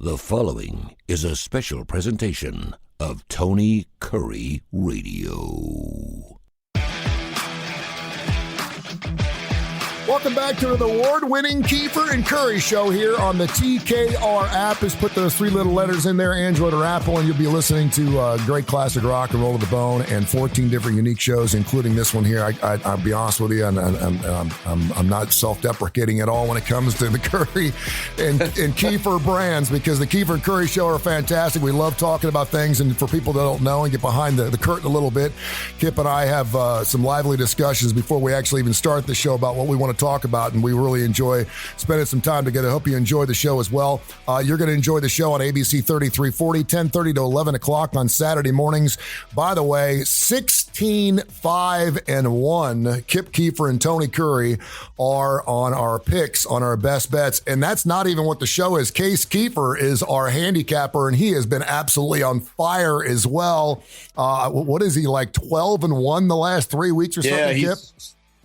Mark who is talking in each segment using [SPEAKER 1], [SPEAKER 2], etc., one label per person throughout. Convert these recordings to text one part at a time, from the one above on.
[SPEAKER 1] The following is a special presentation of Tony Kurre Radio.
[SPEAKER 2] Welcome back to the award-winning Keefer and Kurre show here on the TKR app. Just put those three little letters in there, Android or Apple, and you'll be listening to great classic rock and roll to the bone and 14 different unique shows, including this one here. I'll be honest with you, and I'm not self-deprecating at all when it comes to the Kurre and Keefer brands, because the Keefer and Kurre show are fantastic. We love talking about things, and for people that don't know and get behind the curtain a little bit, Kip and I have some lively discussions before we actually even start the show about what we want to talk about, and we really enjoy spending some time together. I hope you enjoy the show as well. You're going to enjoy the show on ABC 3340, 10:30 to 11 o'clock on Saturday mornings. By the way, 16-5-1. Kip Keefer and Tony Kurre are on our picks, on our best bets, and that's not even what the show is. Case Keefer is our handicapper, and he has been absolutely on fire as well. What is he, like 12-1 the last 3 weeks or something, Kip?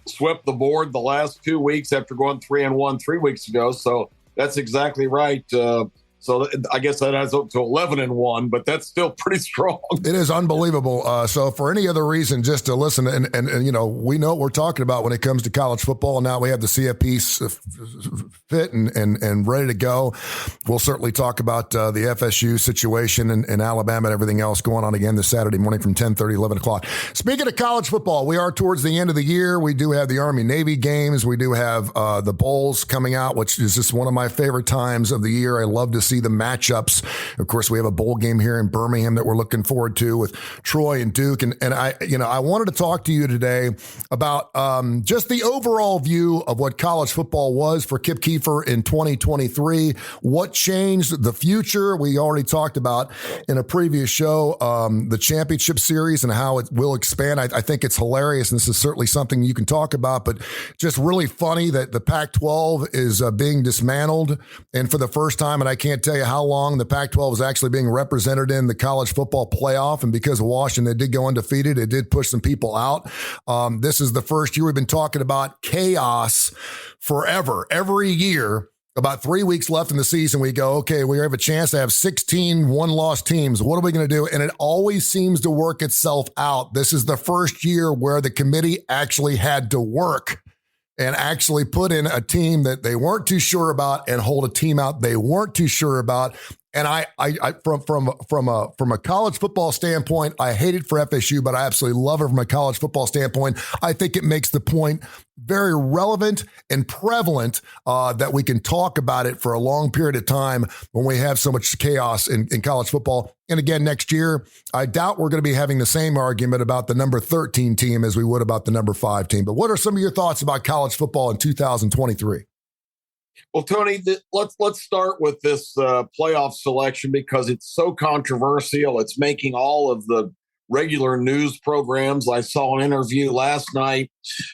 [SPEAKER 3] Swept the board the last 2 weeks after going 3-1 3 weeks ago. So that's exactly right. So I guess that adds up to 11-1, but that's still pretty strong.
[SPEAKER 2] It is unbelievable. So for any other reason, just to listen, and you know, we know what we're talking about when it comes to college football. Now we have the CFP fit and ready to go. We'll certainly talk about the FSU situation in Alabama and everything else going on again this Saturday morning from 10:30, 11 o'clock. Speaking of college football, we are towards the end of the year. We do have the Army-Navy games. We do have the bowls coming out, which is just one of my favorite times of the year. I love to see the matchups. Of course, we have a bowl game here in Birmingham that we're looking forward to with Troy and Duke. And I wanted to talk to you today about just the overall view of what college football was for Kip Keefer in 2023. What changed, the future. We already talked about in a previous show, the championship series and how it will expand. I think it's hilarious, and this is certainly something you can talk about, but just really funny that the Pac-12 is being dismantled. And for the first time, and I can't tell you how long the Pac-12 is actually being represented in the college football playoff. And because of Washington did go undefeated, it did push some people out. This is the first year we've been talking about chaos forever. Every year, about 3 weeks left in the season, we go, okay, we have a chance to have 16 one-loss teams. What are we going to do? And it always seems to work itself out. This is the first year where the committee actually had to work and actually put in a team that they weren't too sure about and hold a team out they weren't too sure about. And I from a college football standpoint, I hate it for FSU, but I absolutely love it from a college football standpoint. I think it makes the point very relevant and prevalent that we can talk about it for a long period of time when we have so much chaos in college football. And again, next year, I doubt we're going to be having the same argument about the number 13 team as we would about the number 5 team. But what are some of your thoughts about college football in 2023?
[SPEAKER 3] Well, Tony, let's start with this playoff selection because it's so controversial. It's making all of the regular news programs. I saw an interview last night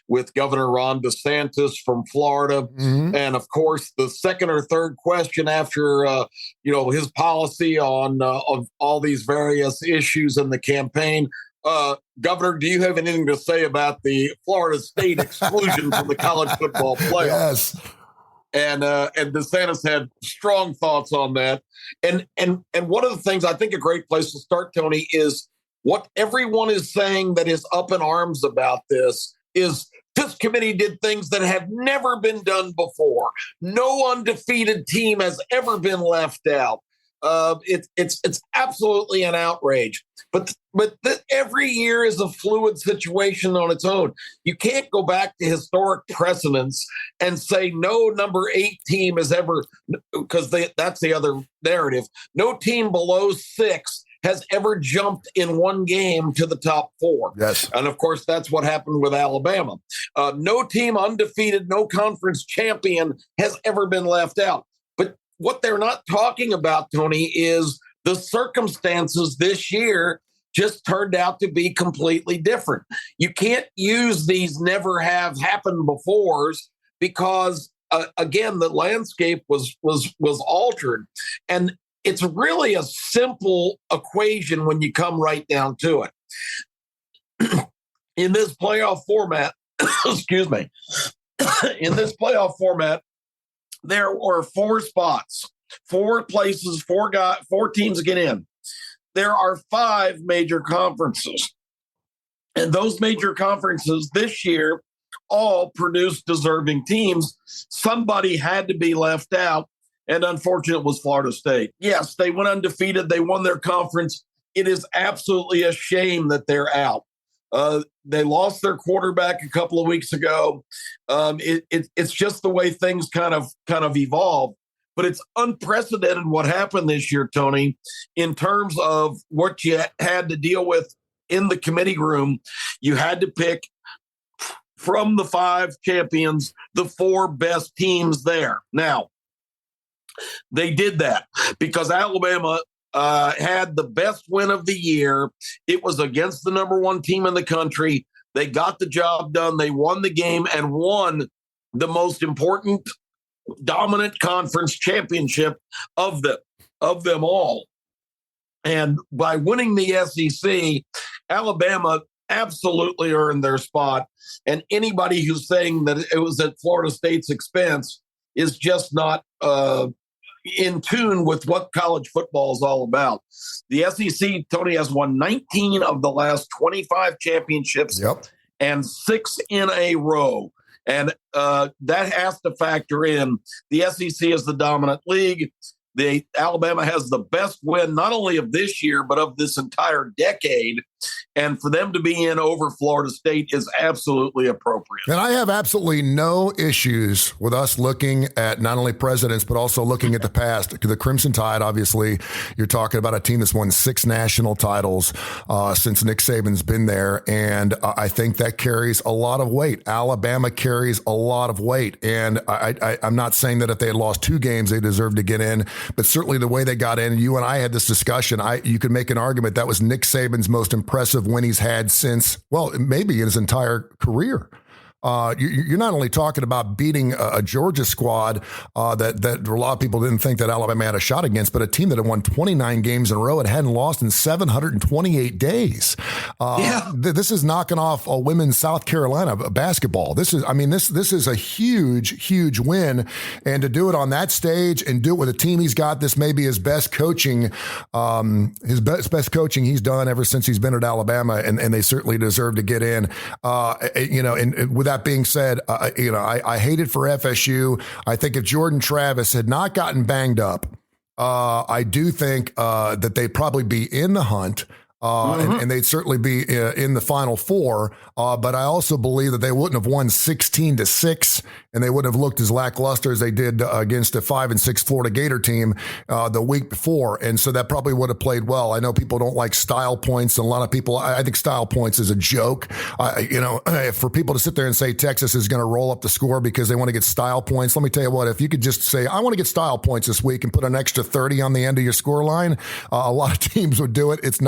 [SPEAKER 3] with Governor Ron DeSantis from Florida. Mm-hmm. And of course, the second or third question after, his policy on of all these various issues in the campaign, Governor, do you have anything to say about the Florida State exclusion from the college football playoffs?
[SPEAKER 2] Yes.
[SPEAKER 3] And DeSantis had strong thoughts on that. And one of the things I think a great place to start, Tony, is what everyone is saying that is up in arms about this is this committee did things that have never been done before. No undefeated team has ever been left out. It's absolutely an outrage. But every year is a fluid situation on its own. You can't go back to historic precedents and say no number 8 team has ever, because that's the other narrative. No team below 6 has ever jumped in one game to the top 4.
[SPEAKER 2] Yes.
[SPEAKER 3] And of course, that's what happened with Alabama. No team undefeated, no conference champion has ever been left out. But what they're not talking about, Tony, is the circumstances this year just turned out to be completely different. You can't use these never have happened befores because, again, the landscape was altered. And it's really a simple equation when you come right down to it. In this playoff format, excuse me, in this playoff format, there were 4 spots 4 places, 4 teams get in. There are 5 major conferences. And those major conferences this year all produced deserving teams. Somebody had to be left out, and unfortunate was Florida State. Yes, they went undefeated. They won their conference. It is absolutely a shame that they're out. They lost their quarterback a couple of weeks ago. It's just the way things kind of evolve. But it's unprecedented what happened this year, Tony, in terms of what you had to deal with in the committee room. You had to pick from the 5 champions, the 4 best teams there. Now, they did that because Alabama had the best win of the year. It was against the number 1 team in the country. They got the job done. They won the game and won the most important dominant conference championship of them all. And by winning the SEC, Alabama absolutely earned their spot. And anybody who's saying that it was at Florida State's expense is just not in tune with what college football is all about. The SEC, Tony, has won 19 of the last 25 championships.
[SPEAKER 2] Yep.
[SPEAKER 3] And 6 in a row. And that has to factor in. The SEC is the dominant league. Alabama has the best win, not only of this year, but of this entire decade. And for them to be in over Florida State is absolutely appropriate.
[SPEAKER 2] And I have absolutely no issues with us looking at not only presidents, but also looking at the past. The Crimson Tide, obviously, you're talking about a team that's won 6 national titles since Nick Saban's been there. And I think that carries a lot of weight. Alabama carries a lot of weight. And I'm not saying that if they had lost 2 games, they deserved to get in, but certainly the way they got in, you and I had this discussion, you could make an argument that was Nick Saban's most impressive win he's had since, well, maybe in his entire career. You're not only talking about beating a Georgia squad that a lot of people didn't think that Alabama had a shot against, but a team that had won 29 games in a row and hadn't lost in 728 days. This is knocking off a women's South Carolina basketball. This is a huge win, and to do it on that stage and do it with a team he's got, this may be his best coaching, best coaching he's done ever since he's been at Alabama, and they certainly deserve to get in. And with that being said, I hate it for FSU. I think if Jordan Travis had not gotten banged up, I do think that they'd probably be in the hunt. And they'd certainly be in the Final Four. But I also believe that they wouldn't have won 16-6, and they wouldn't have looked as lackluster as they did against a 5-6 Florida Gator team the week before. And so that probably would have played well. I know people don't like style points, and a lot of people, I think style points is a joke. For people to sit there and say Texas is going to roll up the score because they want to get style points, let me tell you what, if you could just say, I want to get style points this week and put an extra 30 on the end of your score line, a lot of teams would do it. It's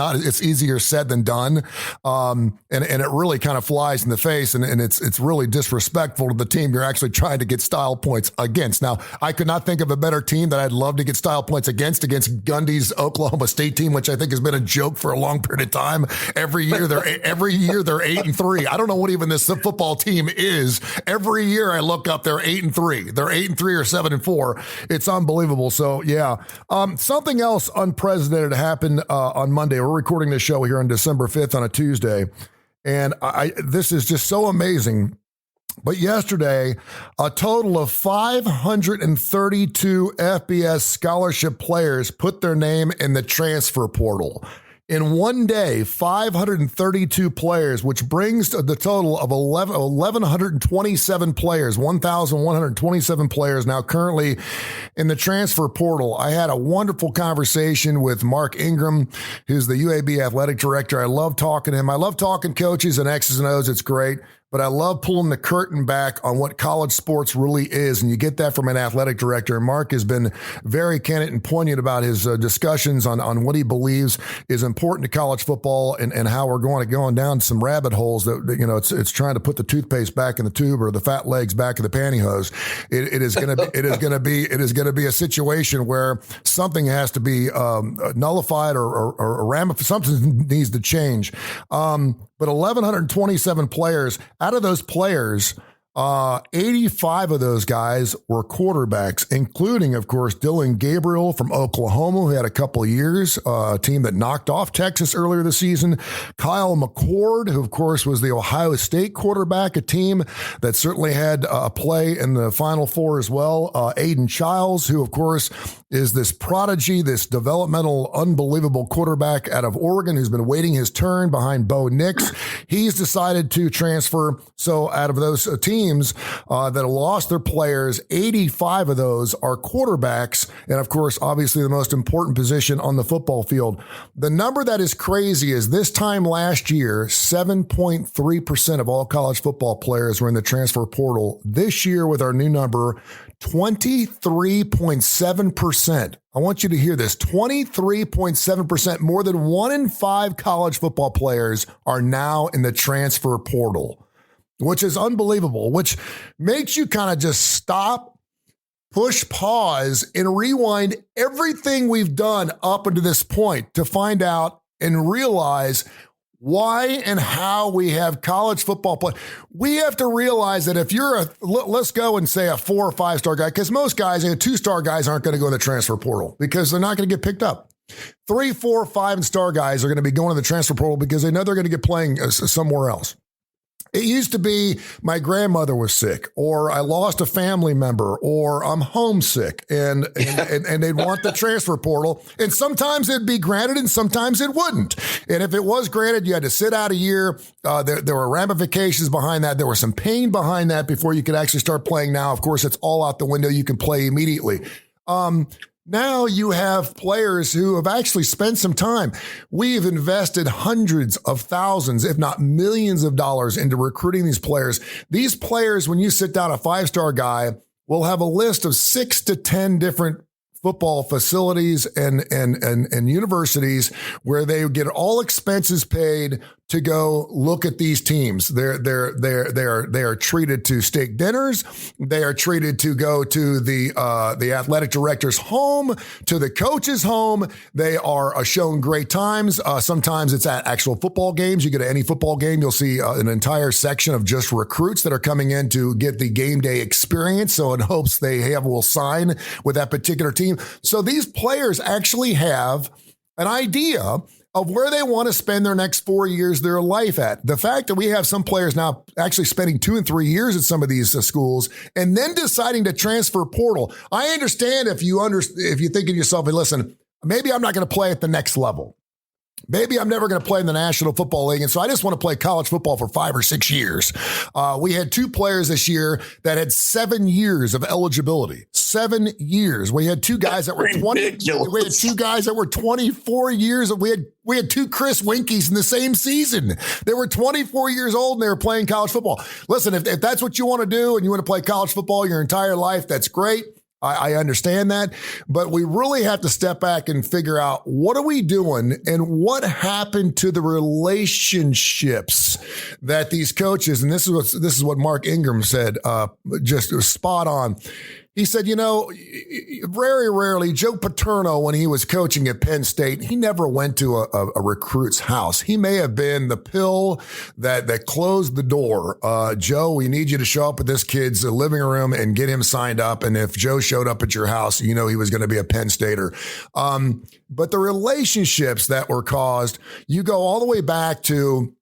[SPEAKER 2] easier said than done. And it really kind of flies in the face, and it's really disrespectful to the team you're actually trying to get style points against. Now, I could not think of a better team that I'd love to get style points against Gundy's Oklahoma State team, which I think has been a joke for a long period of time. Every year they're 8-3. I don't know what even this football team is. Every year I look up, they're 8-3. They're 8-3 or 7-4. It's unbelievable. So yeah, something else unprecedented happened on Monday. We're recording this show here on December 5th on a Tuesday. And this is just so amazing. But yesterday, a total of 532 FBS scholarship players put their name in the transfer portal. In one day, 532 players, which brings the total of 1,127 players, 1,127 players now currently in the transfer portal. I had a wonderful conversation with Mark Ingram, who's the UAB athletic director. I love talking to him. I love talking coaches and X's and O's. It's great. But I love pulling the curtain back on what college sports really is, and you get that from an athletic director. And Mark has been very candid and poignant about his discussions on what he believes is important to college football and how we're going down some rabbit holes that it's trying to put the toothpaste back in the tube or the fat legs back in the pantyhose. It is going to be a situation where something has to be nullified or ramified. Something needs to change. But 1,127 players. Out of those players, 85 of those guys were quarterbacks, including, of course, Dylan Gabriel from Oklahoma, who had a couple of years, a team that knocked off Texas earlier this season. Kyle McCord, who, of course, was the Ohio State quarterback, a team that certainly had a play in the Final Four as well. Aiden Childs, who, of course, is this prodigy, this developmental, unbelievable quarterback out of Oregon who's been waiting his turn behind Bo Nix. He's decided to transfer. So out of those teams that have lost their players, 85 of those are quarterbacks. And of course, obviously the most important position on the football field. The number that is crazy is this time last year, 7.3% of all college football players were in the transfer portal. This year with our new number, 23.7%. I want you to hear this. 23.7%, more than 1 in 5 college football players are now in the transfer portal, which is unbelievable, which makes you kind of just stop, push pause, and rewind everything we've done up until this point to find out and realize why and how we have college football play. We have to realize that if you're let's go and say a 4 or 5 star guy, because most guys, 2-star guys aren't going to go in the transfer portal because they're not going to get picked up. 3, 4, 5-star guys are going to be going to the transfer portal because they know they're going to get playing somewhere else. It used to be my grandmother was sick, or I lost a family member, or I'm homesick, and they'd want the transfer portal. And sometimes it'd be granted and sometimes it wouldn't. And if it was granted, you had to sit out a year. There were ramifications behind that. There was some pain behind that before you could actually start playing. Now, of course, it's all out the window. You can play immediately. Now you have players who have actually spent some time. We've invested hundreds of thousands, if not millions of dollars into recruiting these players. These players, when you sit down a 5-star guy, will have a list of 6 to 10 different football facilities and universities where they get all expenses paid to go look at these teams. They are treated to steak dinners. They are treated to go to the athletic director's home, to the coach's home. They are shown great times. Sometimes it's at actual football games. You go to any football game, you'll see an entire section of just recruits that are coming in to get the game day experience. So in hopes will sign with that particular team. So these players actually have an idea of where they want to spend their next 4 years of their life at. The fact that we have some players now actually spending 2 and 3 years at some of these schools and then deciding to transfer portal. I understand if you think of yourself, and listen, maybe I'm not going to play at the next level. Maybe I'm never going to play in the National Football League, and so I just want to play college football for 5 or 6 years. We had 2 players this year that had 7 years of eligibility. 7 years. We had 2 guys that were 20.
[SPEAKER 3] Ridiculous.
[SPEAKER 2] We had 2 guys that were 24 years. We had 2 Chris Winkies in the same season. They were 24 years old and they were playing college football. Listen, if that's what you want to do and you want to play college football your entire life, that's great. I understand that, but we really have to step back and figure out what are we doing and what happened to the relationships that these coaches, and this is what Mark Ingram said, just spot on. He said, very rarely, Joe Paterno, when he was coaching at Penn State, he never went to a recruit's house. He may have been the pill that closed the door. Joe, we need you to show up at this kid's living room and get him signed up. And if Joe showed up at your house, he was going to be a Penn Stater. But the relationships that were caused, you go all the way back to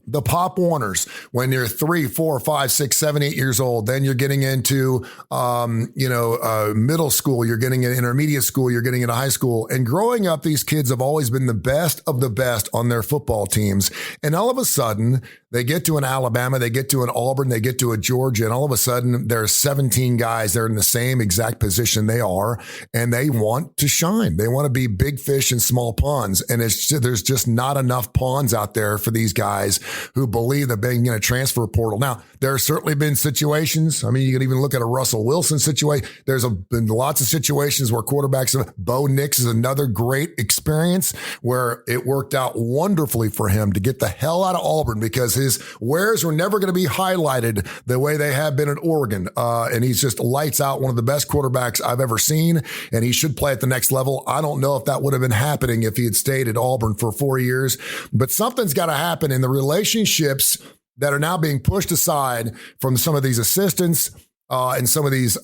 [SPEAKER 2] the Pop Warners when you're 3, 4, 5, 6, 7, 8 years old. Then you're getting into, middle school. You're getting into intermediate school. You're getting into high school. And growing up, these kids have always been the best of the best on their football teams. And all of a sudden, they get to an Alabama, they get to an Auburn, they get to a Georgia, and all of a sudden there's 17 guys. They're in the same exact position they are, and they want to shine. They want to be big fish in small ponds. And there's just not enough ponds out there for these guys who believe that being in a transfer portal. Now, there have certainly been situations. I mean, you can even look at a Russell Wilson situation. There's been lots of situations where quarterbacks, Bo Nix is another great experience where it worked out wonderfully for him to get the hell out of Auburn because his wares were never going to be highlighted the way they have been at Oregon. And he's just lights out, one of the best quarterbacks I've ever seen, and he should play at the next level. I don't know if that would have been happening if he had stayed at Auburn for 4 years, but something's got to happen in the relationships that are now being pushed aside from some of these assistants and some of these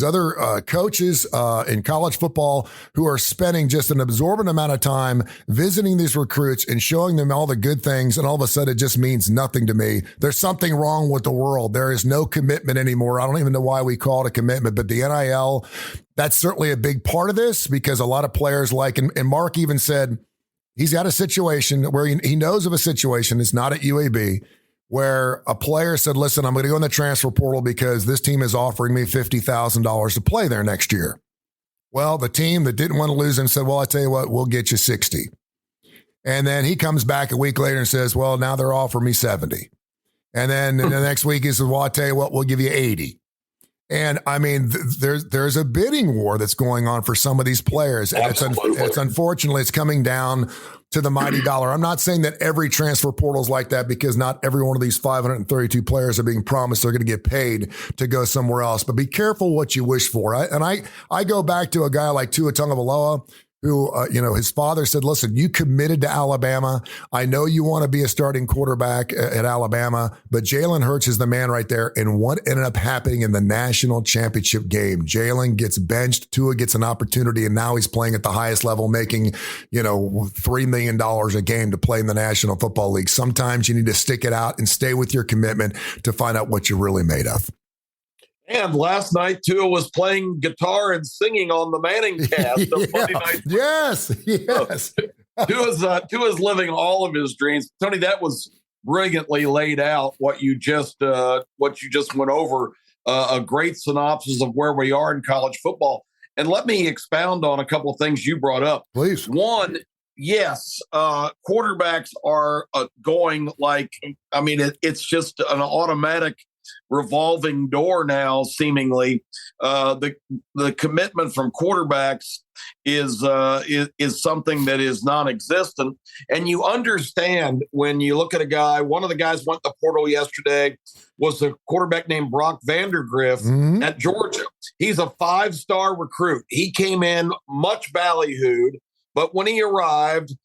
[SPEAKER 2] other coaches in college football who are spending just an absorbent amount of time visiting these recruits and showing them all the good things, and all of a sudden it just means nothing to me. There's something wrong with the world. There is no commitment anymore. I don't even know why we call it a commitment, but the NIL, that's certainly a big part of this, because a lot of players and Mark even said he's got a situation where he knows of a situation, it's not at UAB, where a player said, listen, I'm going to go in the transfer portal because this team is offering me $50,000 to play there next year. Well, the team that didn't want to lose him said, well, I tell you what, we'll get you 60. And then he comes back a week later and says, well, now they're offering me 70. And then the next week he says, well, I tell you what, we'll give you 80. And I mean, there's a bidding war that's going on for some of these players. And it's unfortunately, it's coming down to the mighty dollar. I'm not saying that every transfer portal is like that, because not every one of these 532 players are being promised they're going to get paid to go somewhere else. But be careful what you wish for. I go back to a guy like Tua Tagovailoa, who, his father said, listen, you committed to Alabama. I know you want to be a starting quarterback at Alabama, but Jalen Hurts is the man right there. And what ended up happening in the national championship game, Jalen gets benched, Tua gets an opportunity, and now he's playing at the highest level, making, $3 million a game to play in the National Football League. Sometimes you need to stick it out and stay with your commitment to find out what you're really made of.
[SPEAKER 3] And last night, Tua was playing guitar and singing on the Manning cast of Monday Night.
[SPEAKER 2] Yes.
[SPEAKER 3] Tua's living all of his dreams. Tony, that was brilliantly laid out, what you just went over, a great synopsis of where we are in college football. And let me expound on a couple of things you brought up.
[SPEAKER 2] Please.
[SPEAKER 3] One, yes, quarterbacks are going it's just an automatic revolving door now, seemingly. The commitment from quarterbacks is something that is non-existent. And you understand when you look at a guy, one of the guys went to the portal yesterday, was a quarterback named Brock Vandergriff at Georgia. He's a 5-star recruit. He came in much ballyhooed, but when he arrived,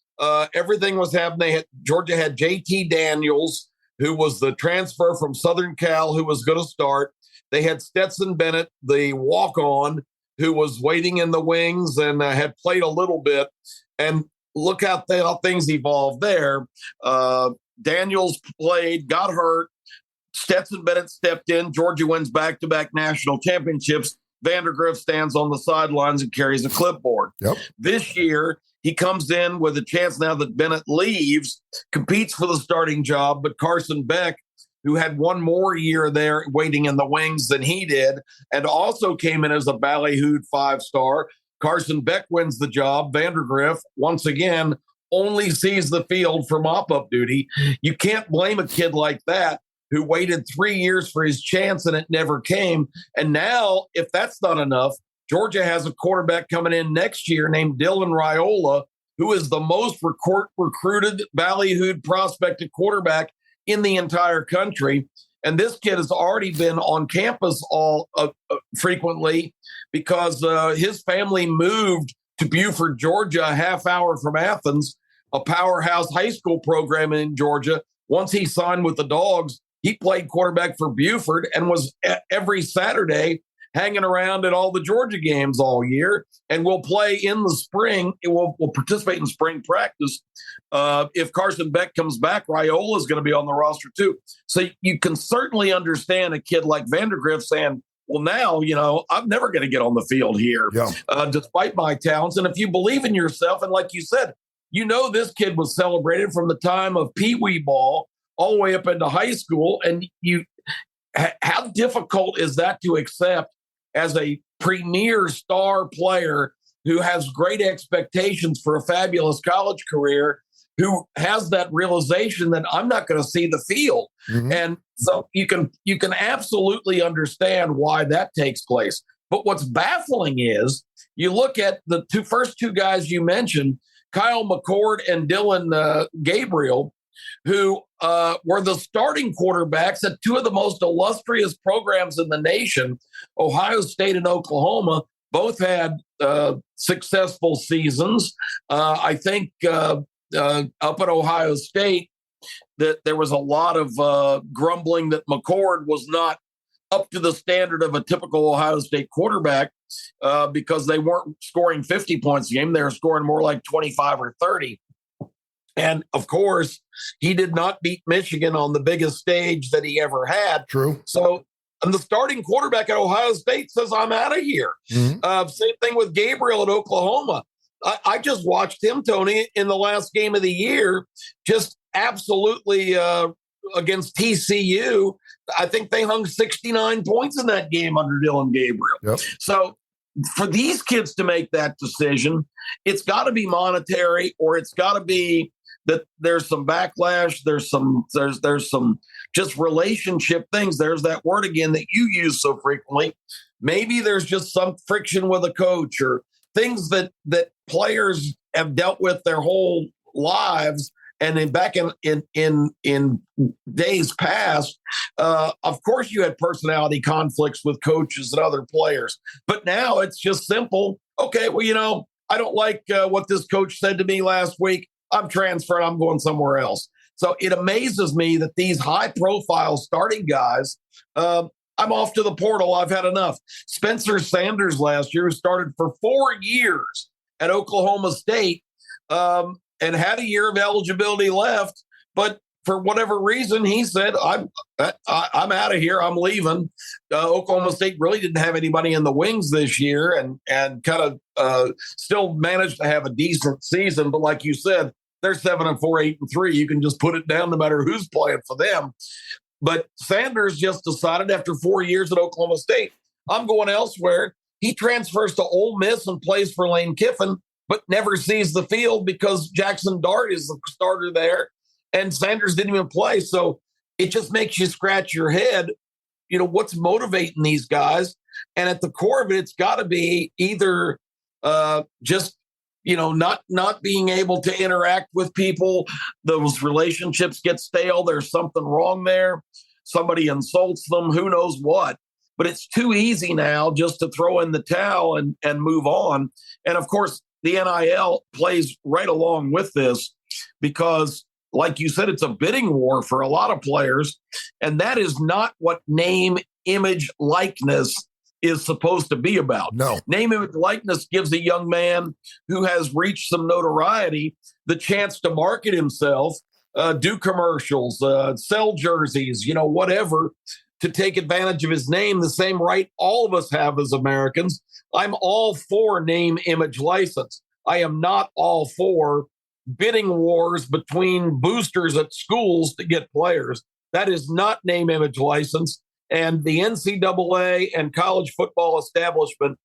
[SPEAKER 3] everything was happening. Georgia had JT Daniels, who was the transfer from Southern Cal, who was going to start. They had Stetson Bennett, the walk-on, who was waiting in the wings and had played a little bit. And look how things evolved there. Daniels played, got hurt. Stetson Bennett stepped in. Georgia wins back-to-back national championships. Vandergriff stands on the sidelines and carries a clipboard.
[SPEAKER 2] Yep.
[SPEAKER 3] This year, he comes in with a chance now that Bennett leaves, competes for the starting job, but Carson Beck, who had one more year there waiting in the wings than he did, and also came in as a ballyhooed 5-star. Carson Beck wins the job. Vandergriff, once again, only sees the field for mop-up duty. You can't blame a kid like that who waited 3 years for his chance and it never came. And now, if that's not enough, Georgia has a quarterback coming in next year named Dylan Raiola, who is the most recruited, ballyhooed prospected quarterback in the entire country. And this kid has already been on campus frequently because his family moved to Beaufort, Georgia, a half hour from Athens, a powerhouse high school program in Georgia. Once he signed with the Dogs, he played quarterback for Beaufort and was every Saturday hanging around at all the Georgia games all year, and will play in the spring. It will participate in spring practice. If Carson Beck comes back, Raiola is going to be on the roster too. So you can certainly understand a kid like Vandergriff saying, well, now, I'm never going to get on the field here, despite my talents. And if you believe in yourself, and like you said, this kid was celebrated from the time of Pee Wee ball all the way up into high school. And how difficult is that to accept as a premier star player who has great expectations for a fabulous college career, who has that realization that I'm not going to see the field. Mm-hmm. And so you can absolutely understand why that takes place. But what's baffling is you look at the first two guys you mentioned, Kyle McCord and Dylan Gabriel, who were the starting quarterbacks at two of the most illustrious programs in the nation, Ohio State and Oklahoma. Both had successful seasons. I think up at Ohio State, that there was a lot of grumbling that McCord was not up to the standard of a typical Ohio State quarterback because they weren't scoring 50 points a game. They were scoring more like 25 or 30. And, of course, he did not beat Michigan on the biggest stage that he ever had.
[SPEAKER 2] True.
[SPEAKER 3] So, and the starting quarterback at Ohio State says, I'm out of here.
[SPEAKER 2] Mm-hmm.
[SPEAKER 3] Same thing with Gabriel at Oklahoma. I just watched him, Tony, in the last game of the year, just absolutely against TCU. I think they hung 69 points in that game under Dylan Gabriel.
[SPEAKER 2] Yep. So
[SPEAKER 3] for these kids to make that decision, it's got to be monetary, or it's got to be that there's some backlash. There's some just relationship things. There's that word again that you use so frequently. Maybe there's just some friction with a coach, or things that players have dealt with their whole lives. And then back in days past, of course, you had personality conflicts with coaches and other players. But now it's just simple. Okay, well, I don't like what this coach said to me last week. I'm transferring. I'm going somewhere else. So it amazes me that these high-profile starting guys, I'm off to the portal. I've had enough. Spencer Sanders last year, who started for 4 years at Oklahoma State, and had a year of eligibility left, but for whatever reason, he said, I'm out of here. I'm leaving. Oklahoma State really didn't have anybody in the wings this year, and kind of still managed to have a decent season. But like you said, they're 7-4, 8-3. You can just put it down no matter who's playing for them. But Sanders just decided after 4 years at Oklahoma State, I'm going elsewhere. He transfers to Ole Miss and plays for Lane Kiffin, but never sees the field because Jackson Dart is the starter there, and Sanders didn't even play. So it just makes you scratch your head, what's motivating these guys? And at the core of it, it's got to be either just, not being able to interact with people. Those relationships get stale. There's something wrong there. Somebody insults them, who knows what. But it's too easy now just to throw in the towel and move on. And, of course, the NIL plays right along with this because, like you said, it's a bidding war for a lot of players. And that is not what name, image, likeness is supposed to be about.
[SPEAKER 2] No.
[SPEAKER 3] Name, image, likeness gives a young man who has reached some notoriety the chance to market himself, do commercials, sell jerseys, whatever, to take advantage of his name, the same right all of us have as Americans. I'm all for name, image, license. I am not all for bidding wars between boosters at schools to get players. That is not name, image, license. And the NCAA and college football establishment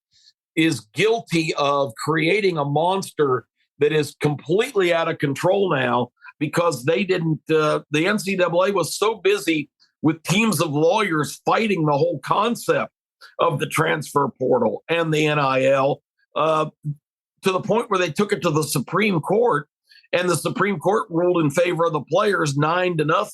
[SPEAKER 3] is guilty of creating a monster that is completely out of control now because they didn't, the NCAA was so busy with teams of lawyers fighting the whole concept of the transfer portal and the NIL to the point where they took it to the Supreme Court, and the Supreme Court ruled in favor of the players 9-0.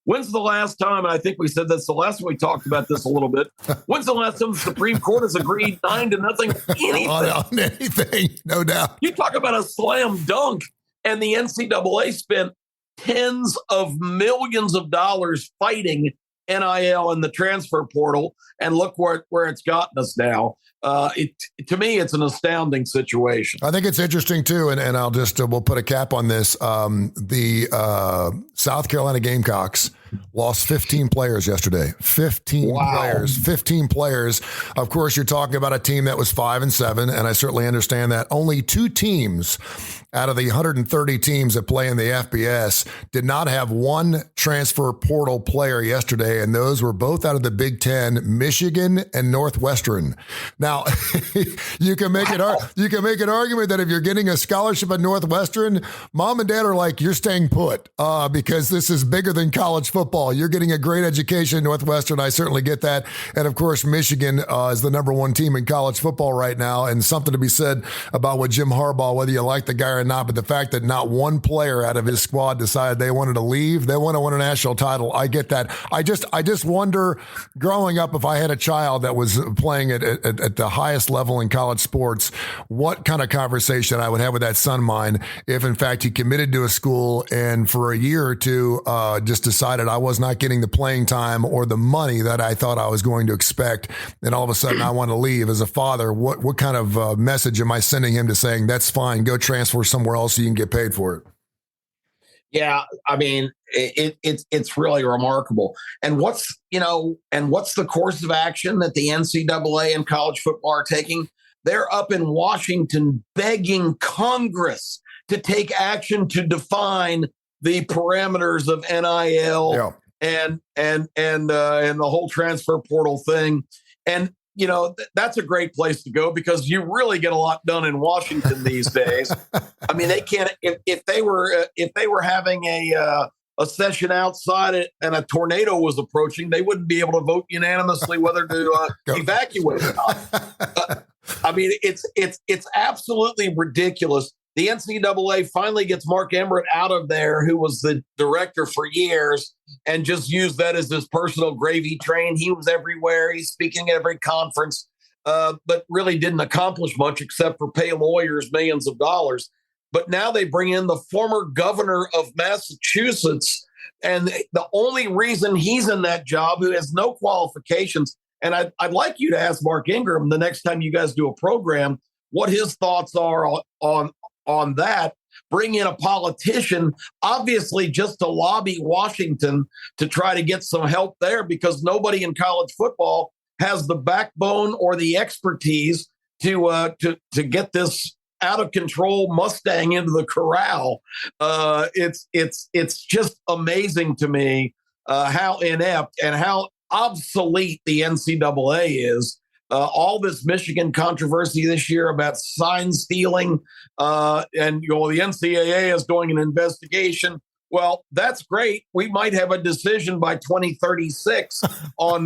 [SPEAKER 3] When's the last time, and I think we said that's the last time we talked about this a little bit, when's the last time the Supreme Court has agreed 9-0 anything?
[SPEAKER 2] on anything, no doubt.
[SPEAKER 3] You talk about a slam dunk, and the NCAA spent tens of millions of dollars fighting NIL and the transfer portal, and look where it's gotten us now. To me, it's an astounding situation.
[SPEAKER 2] I think it's interesting too, and I'll just we'll put a cap on this. The South Carolina Gamecocks lost 15 players yesterday. 15 players. Of course, you're talking about a team that was 5-7, and I certainly understand that. Only 2 teams out of the 130 teams that play in the FBS did not have one transfer portal player yesterday, and those were both out of the Big Ten, Michigan and Northwestern. Now, you can make an argument that if you're getting a scholarship at Northwestern, mom and dad are like, you're staying put because this is bigger than college football. football. You're getting a great education at Northwestern. I certainly get that. And of course, Michigan is the number one team in college football right now. And something to be said about what Jim Harbaugh, whether you like the guy or not, but the fact that not one player out of his squad decided they wanted to leave, they want to win a national title. I get that. I just wonder, growing up, if I had a child that was playing at the highest level in college sports, what kind of conversation I would have with that son of mine if, in fact, he committed to a school and for a year or two just decided I was not getting the playing time or the money that I thought I was going to expect, and all of a sudden I want to leave. As a father, what kind of message am I sending him to saying, that's fine, go transfer somewhere else so you can get paid for it?
[SPEAKER 3] Yeah, I mean, it's really remarkable. And what's the course of action that the NCAA and college football are taking? They're up in Washington begging Congress to take action to define the parameters of NIL and the whole transfer portal thing. And that's a great place to go because you really get a lot done in Washington these days. I mean, they can't if they were having a session outside and a tornado was approaching, they wouldn't be able to vote unanimously whether to evacuate or not. I mean, it's absolutely ridiculous. The NCAA finally gets Mark Emmert out of there, who was the director for years, and just used that as his personal gravy train. He was everywhere. He's speaking at every conference, but really didn't accomplish much except for pay lawyers millions of dollars. But now they bring in the former governor of Massachusetts, and the only reason he's in that job, who has no qualifications, and I'd like you to ask Mark Ingram the next time you guys do a program what his thoughts are on that. Bring in a politician, obviously just to lobby Washington to try to get some help there, because nobody in college football has the backbone or the expertise to get this out of control Mustang into the corral. It's just amazing to me how inept and how obsolete the NCAA is. All this Michigan controversy this year about sign stealing, and the NCAA is doing an investigation. Well, that's great. We might have a decision by 2036 on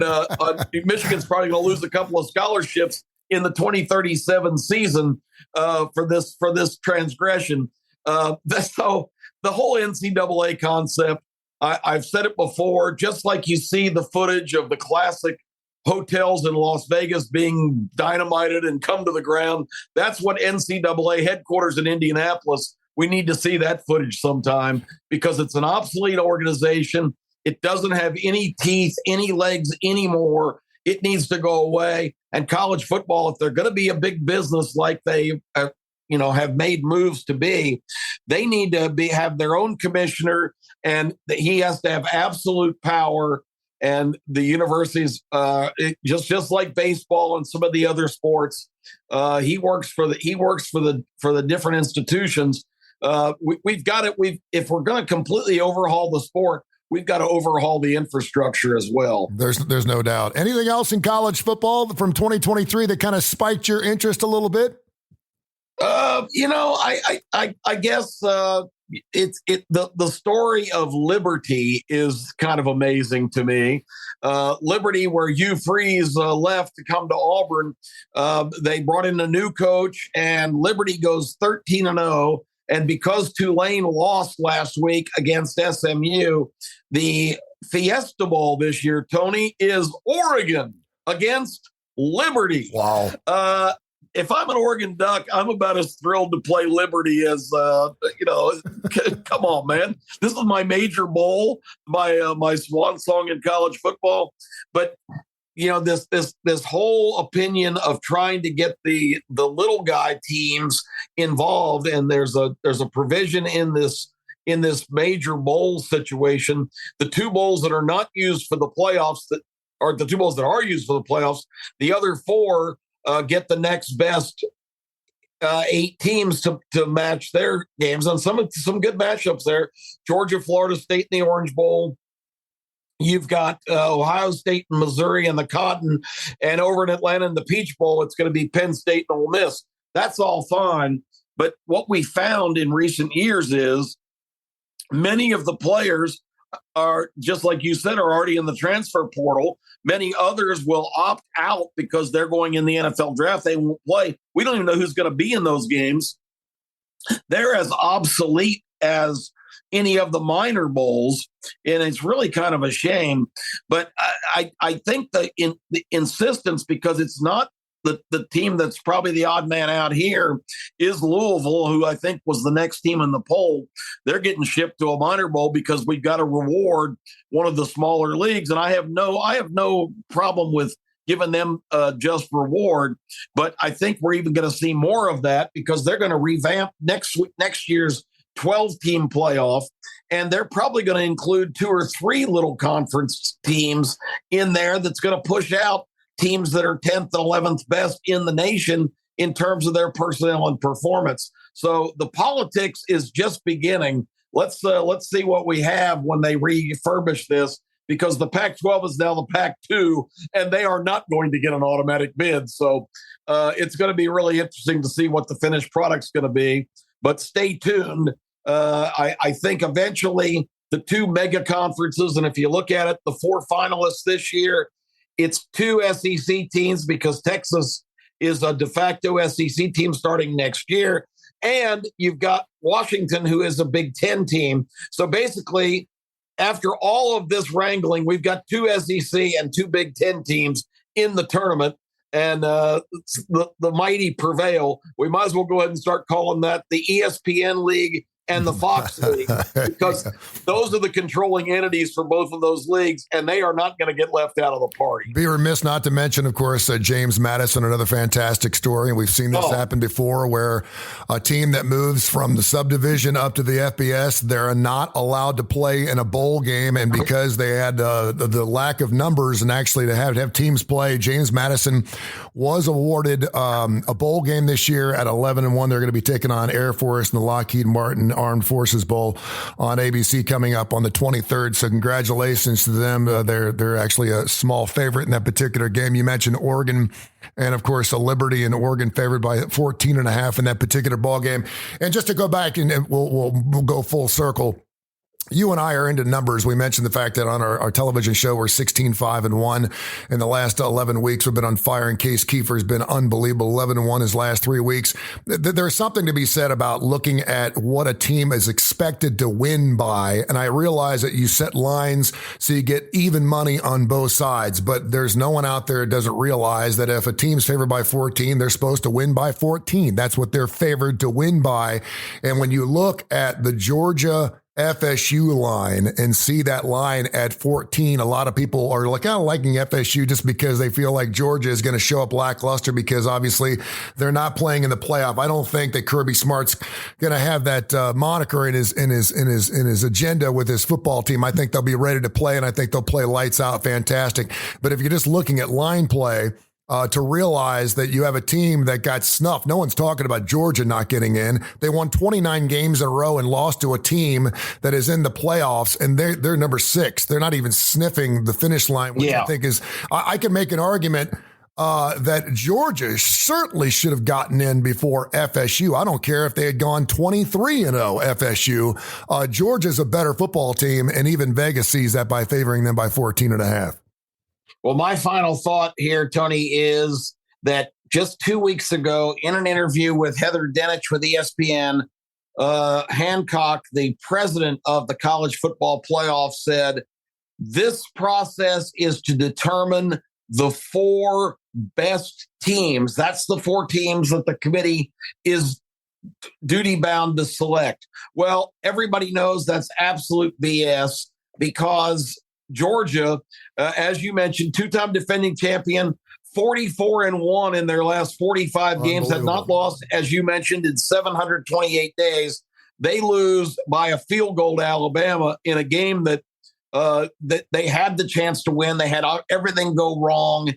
[SPEAKER 3] Michigan's probably going to lose a couple of scholarships in the 2037 season for this transgression. So the whole NCAA concept, I've said it before, just like you see the footage of the classic hotels in Las Vegas being dynamited and come to the ground. That's what NCAA headquarters in Indianapolis. We need to see that footage sometime because it's an obsolete organization. It doesn't have any teeth, any legs anymore. It needs to go away. And college football, if they're going to be a big business like they have made moves to be, they need to have their own commissioner, and he has to have absolute power. And the universities, just like baseball and some of the other sports, he works for the different institutions. We've got it. If we're going to completely overhaul the sport, we've got to overhaul the infrastructure as well.
[SPEAKER 2] There's no doubt. Anything else in college football from 2023 that kind of spiked your interest a little bit?
[SPEAKER 3] I guess the story of Liberty is kind of amazing to me. Liberty, where Hugh Freeze left to come to Auburn, they brought in a new coach, and Liberty goes 13-0. And because Tulane lost last week against SMU, the Fiesta Bowl this year, Tony, is Oregon against Liberty.
[SPEAKER 2] Wow.
[SPEAKER 3] If I'm an Oregon Duck, I'm about as thrilled to play Liberty as, come on, man. This is my major bowl, my swan song in college football. But, this whole opinion of trying to get the little guy teams involved, and there's a provision in this major bowl situation. The two bowls that are not used for the playoffs, that are the two bowls that are used for the playoffs, the other four get the next best 8 teams to match their games, and some good matchups there. Georgia, Florida State in the Orange Bowl. You've got Ohio State and Missouri in the Cotton, and over in Atlanta in the Peach Bowl, it's going to be Penn State and Ole Miss. That's all fine, but what we found in recent years is many of the players are, just like you said, are already in the transfer portal. Many others will opt out because they're going in the NFL draft. They won't play. We don't even know who's going to be in those games. They're as obsolete as any of the minor bowls, and it's really kind of a shame. But I think the insistence, because it's not the team that's probably the odd man out here, is Louisville, who I think was the next team in the poll. They're getting shipped to a minor bowl because we've got to reward one of the smaller leagues, and I have no problem with giving them just reward. But I think we're even going to see more of that because they're going to revamp next year's 12-team playoff, and they're probably going to include 2 or 3 little conference teams in there that's going to push out teams that are 10th and 11th best in the nation in terms of their personnel and performance. So the politics is just beginning. Let's see what we have when they refurbish this, because the Pac-12 is now the Pac-2, and they are not going to get an automatic bid. So it's going to be really interesting to see what the finished product's going to be. But stay tuned. I think eventually the 2 mega conferences, and if you look at it, the 4 finalists this year, it's 2 SEC teams because Texas is a de facto SEC team starting next year. And you've got Washington, who is a Big Ten team. So basically, after all of this wrangling, we've got 2 SEC and 2 Big Ten teams in the tournament. And the mighty prevail. We might as well go ahead and start calling that the ESPN League and the Fox League, because those are the controlling entities for both of those leagues, and they are not going to get left out of the party.
[SPEAKER 2] Be remiss not to mention, of course, James Madison, another fantastic story. And we've seen this happen before, where a team that moves from the subdivision up to the FBS, they're not allowed to play in a bowl game. And because they had the lack of numbers and actually to have teams play, James Madison was awarded a bowl game this year at 11-1. They're going to be taking on Air Force in the Lockheed Martin Armed Forces Bowl on ABC coming up on the 23rd. So congratulations to them. They're actually a small favorite in that particular game. You mentioned Oregon, and of course, Liberty and Oregon favored by 14.5 in that particular ball game. And just to go back, and we'll go full circle. You and I are into numbers. We mentioned the fact that on our television show, we're 16-5-1 in the last 11 weeks. We've been on fire, and Case Keefer has been unbelievable. 11-1 his last 3 weeks. There's something to be said about looking at what a team is expected to win by. And I realize that you set lines so you get even money on both sides, but there's no one out there that doesn't realize that if a team's favored by 14, they're supposed to win by 14. That's what they're favored to win by. And when you look at the Georgia FSU line and see that line at 14, a lot of people are kind of liking FSU just because they feel like Georgia is going to show up lackluster because obviously they're not playing in the playoff. I don't think that Kirby Smart's going to have that moniker in his agenda with his football team. I think they'll be ready to play, and I think they'll play lights out fantastic. But if you're just looking at line play, to realize that you have a team that got snuffed. No one's talking about Georgia not getting in. They won 29 games in a row and lost to a team that is in the playoffs, and they're number 6. They're not even sniffing the finish line, which I think is, I can make an argument that Georgia certainly should have gotten in before FSU. I don't care if they had gone 23-0 FSU. Georgia's a better football team, and even Vegas sees that by favoring them by 14.5.
[SPEAKER 3] Well, my final thought here, Tony, is that just 2 weeks ago, in an interview with Heather Dinich with ESPN, Hancock, the president of the college football playoff, said, this process is to determine the 4 best teams. That's the 4 teams that the committee is duty-bound to select. Well, everybody knows that's absolute BS, because Georgia, as you mentioned, 2-time defending champion, 44-1 in their last 45 games, have not lost, as you mentioned, in 728 days. They lose by a field goal to Alabama in a game that they had the chance to win. They had everything go wrong.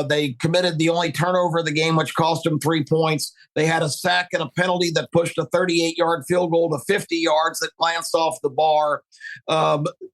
[SPEAKER 3] They committed the only turnover of the game, which cost them 3 points. They had a sack and a penalty that pushed a 38-yard field goal to 50 yards that glanced off the bar.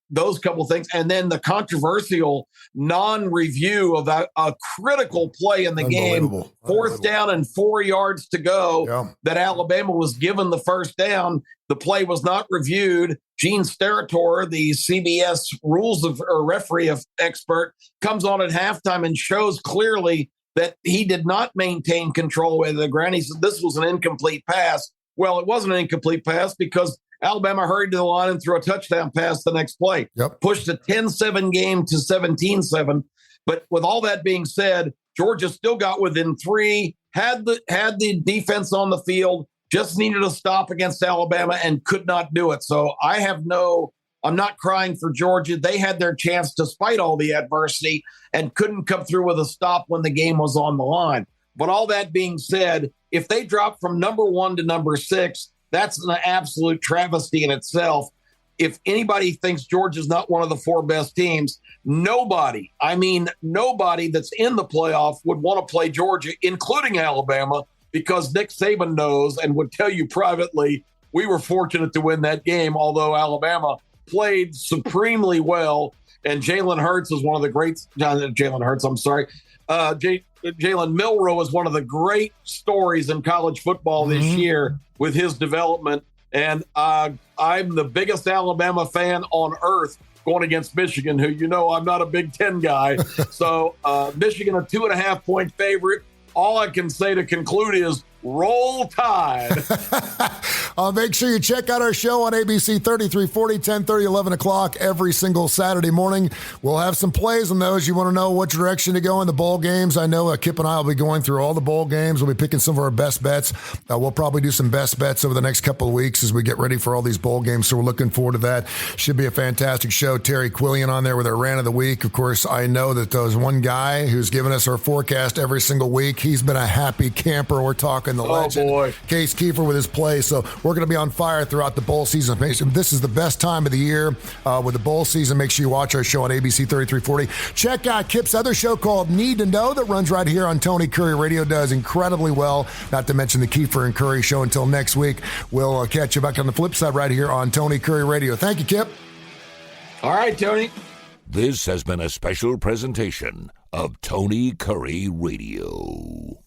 [SPEAKER 3] Those couple things. And then the controversial non-review of a critical play in the game, 4th down and 4 yards to go, that Alabama was given the first down. The play was not reviewed. Gene Steratore, the CBS rules of or referee expert, comes on at halftime and shows clearly that he did not maintain control of the ground. He said this was an incomplete pass. Well, it wasn't an incomplete pass because Alabama hurried to the line and threw a touchdown pass the next play.
[SPEAKER 2] Yep.
[SPEAKER 3] Pushed a 10-7 game to 17-7. But with all that being said, Georgia still got within 3, had the defense on the field, just needed a stop against Alabama and could not do it. So I'm not crying for Georgia. They had their chance despite all the adversity and couldn't come through with a stop when the game was on the line. But all that being said, if they drop from number 1 to number 6, that's an absolute travesty in itself. If anybody thinks Georgia's not one of the 4 best teams, nobody that's in the playoff would want to play Georgia, including Alabama, because Nick Saban knows and would tell you privately, we were fortunate to win that game, although Alabama played supremely well. And Jalen Hurts is one of the greats. Jalen Hurts, I'm sorry. Jalen Milroe is one of the great stories in college football this year with his development. And I'm the biggest Alabama fan on earth going against Michigan, who, I'm not a Big Ten guy. So Michigan, a 2.5-point favorite. All I can say to conclude is roll Tide.
[SPEAKER 2] Make sure you check out our show on ABC 3340, 10:30, 11 o'clock every single Saturday morning. We'll have some plays on those. You want to know which direction to go in the bowl games? I know Kip and I will be going through all the bowl games. We'll be picking some of our best bets. We'll probably do some best bets over the next couple of weeks as we get ready for all these bowl games. So we're looking forward to that. Should be a fantastic show. Terry Quillian on there with our rant of the week. Of course, I know that there's one guy who's given us our forecast every single week. He's been a happy camper. We're talking the legend, Case Keefer, with his play. So we're going to be on fire throughout the bowl season. This is the best time of the year with the bowl season. Make sure you watch our show on ABC 3340. Check out Kip's other show called Need to Know that runs right here on Tony Curry Radio. Does incredibly well. Not to mention the Keefer and Curry show. Until next week, we'll catch you back on the flip side right here on Tony Curry Radio. Thank you, Kip.
[SPEAKER 3] All right, Tony.
[SPEAKER 1] This has been a special presentation of Tony Curry Radio.